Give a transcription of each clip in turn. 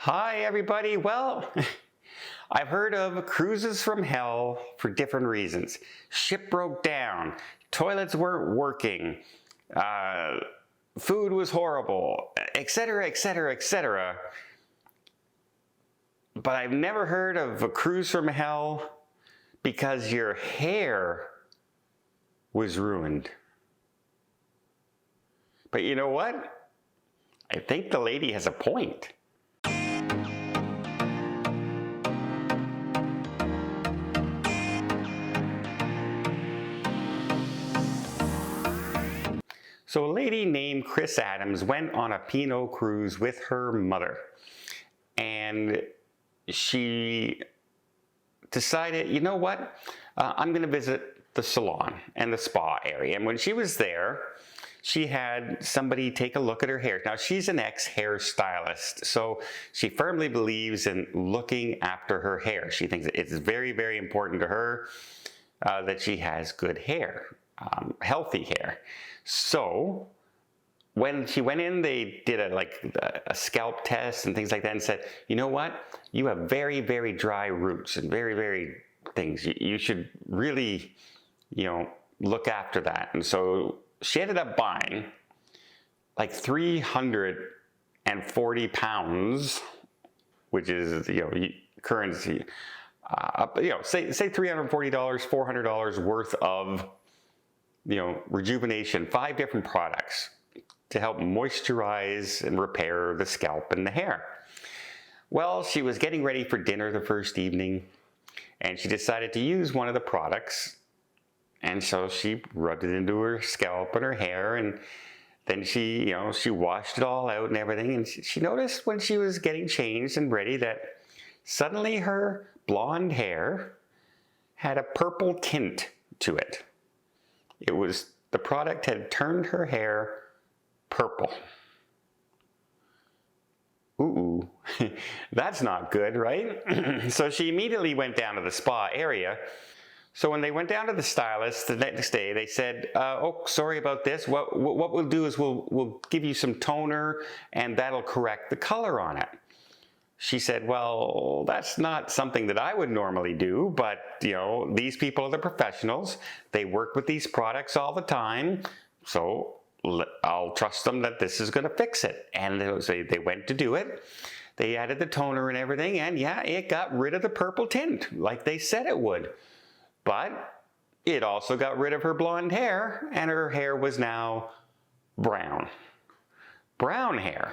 Hi, everybody. Well, I've heard of cruises from hell for different reasons. Ship broke down, toilets weren't working, food was horrible, etc., etc., etc. But I've never heard of a cruise from hell because your hair was ruined. But you know what? I think the lady has a point. So a lady named Chris Adams went on a Pinot cruise with her mother, and she decided, you know what, I'm going to visit the salon and the spa area. And when she was there, she had somebody take a look at her hair. Now, she's an ex-hairstylist, so she firmly believes in looking after her hair. She thinks it's very, very important to her that she has good hair, healthy hair. So when she went in, they did a scalp test and things like that and said, you know what, you have very, very dry roots and very, very things. You should really, look after that. And so she ended up buying like 340 pounds, which is, currency, say $340, $400 worth of, rejuvenation, 5 different products to help moisturize and repair the scalp and the hair. Well, she was getting ready for dinner the first evening, and she decided to use one of the products. And so she rubbed it into her scalp and her hair, and then she washed it all out and everything. And she noticed when she was getting changed and ready that suddenly her blonde hair had a purple tint to it. The product had turned her hair purple. Ooh, that's not good, right? So she immediately went down to the spa area. So when they went down to the stylist the next day, they said, oh, sorry about this. What we'll do is we'll give you some toner and that'll correct the color on it. She said, well, that's not something that I would normally do, but these people are the professionals. They work with these products all the time, so I'll trust them that this is going to fix it. And they went to do it. They added the toner and everything, and yeah, it got rid of the purple tint like they said it would. But it also got rid of her blonde hair, and her hair was now brown. Brown hair.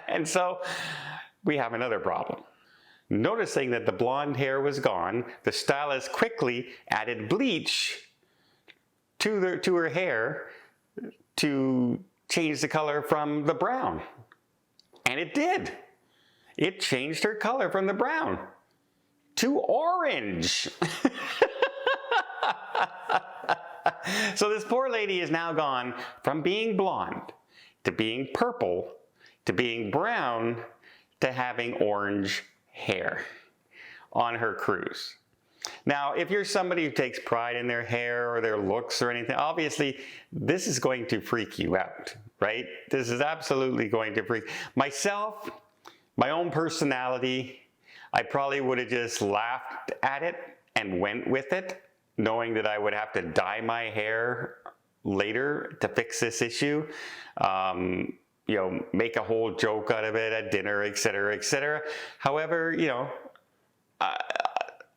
And so we have another problem. Noticing that the blonde hair was gone, the stylist quickly added bleach to her hair to change the color from the brown. And it did. It changed her color from the brown to orange. So this poor lady is now gone from being blonde to being purple to being brown to having orange hair on her cruise. Now, if you're somebody who takes pride in their hair or their looks or anything, obviously this is going to freak you out, right? This is absolutely going to freak myself, my own personality. I probably would have just laughed at it and went with it, knowing that I would have to dye my hair later to fix this issue. Make a whole joke out of it at dinner, etc., etc. However,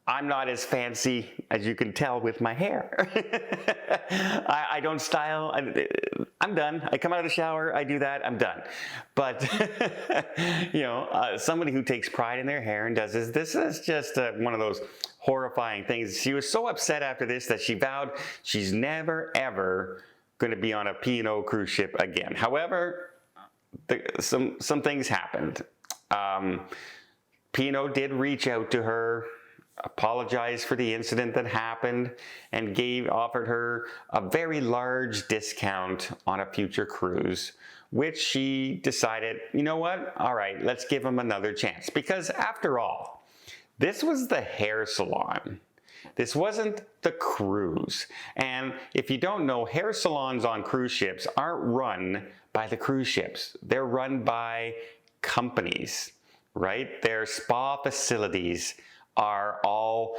I'm not as fancy as you can tell with my hair. I don't style. I'm done. I come out of the shower, I do that, I'm done. But, somebody who takes pride in their hair and does this is just one of those horrifying things. She was so upset after this that she vowed she's never, ever going to be on a Pinot cruise ship again. However, some things happened. Pinot did reach out to her, apologized for the incident that happened, and offered her a very large discount on a future cruise, which she decided, you know what, all right, let's give him another chance. Because after all, this was the hair salon. This wasn't the cruise. And if you don't know, hair salons on cruise ships aren't run by the cruise ships. They're run by companies, right? Their spa facilities are all,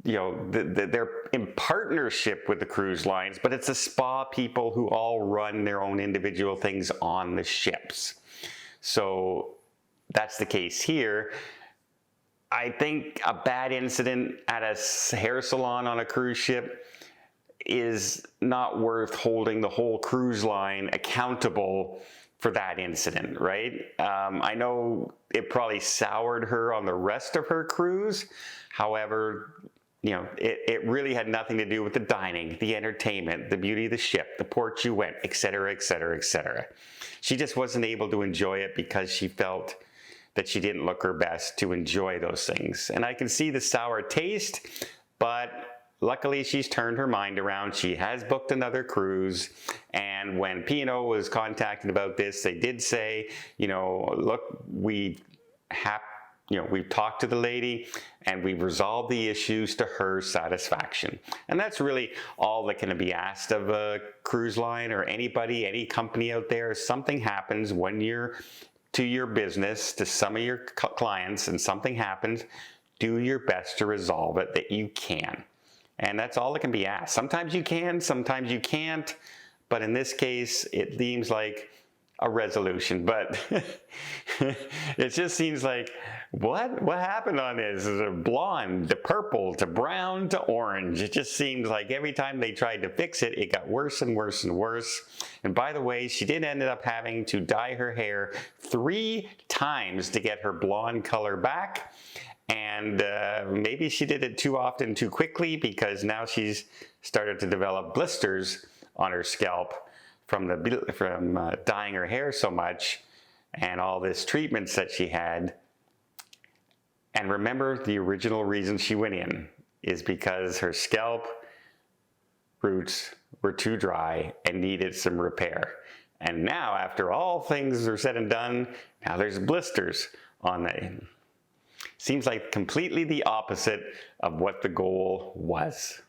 they're in partnership with the cruise lines, but it's the spa people who all run their own individual things on the ships. So that's the case here. I think a bad incident at a hair salon on a cruise ship is not worth holding the whole cruise line accountable for that incident, right? I know it probably soured her on the rest of her cruise. However, it really had nothing to do with the dining, the entertainment, the beauty of the ship, the ports you went, etc., etc., etc. She just wasn't able to enjoy it because she felt that she didn't look her best to enjoy those things. And I can see the sour taste, but luckily she's turned her mind around. She has booked another cruise. And when P&O was contacted about this, they did say, look, we've talked to the lady and we've resolved the issues to her satisfaction. And that's really all that can be asked of a cruise line or anybody, any company out there. If something happens when you're to your business, to some of your clients, and something happens, do your best to resolve it that you can. And that's all that can be asked. Sometimes you can, sometimes you can't, but in this case, it seems like a resolution. But it just seems like, what happened on this? Is it blonde to purple to brown to orange? It just seems like every time they tried to fix it, it got worse and worse and worse. And by the way, she did end up having to dye her hair 3 times to get her blonde color back. And maybe she did it too often, too quickly, because now she's started to develop blisters on her scalp from dyeing her hair so much and all this treatments that she had. And remember, the original reason she went in is because her scalp roots were too dry and needed some repair. And now, after all things are said and done, now there's blisters on the. Seems like completely the opposite of what the goal was.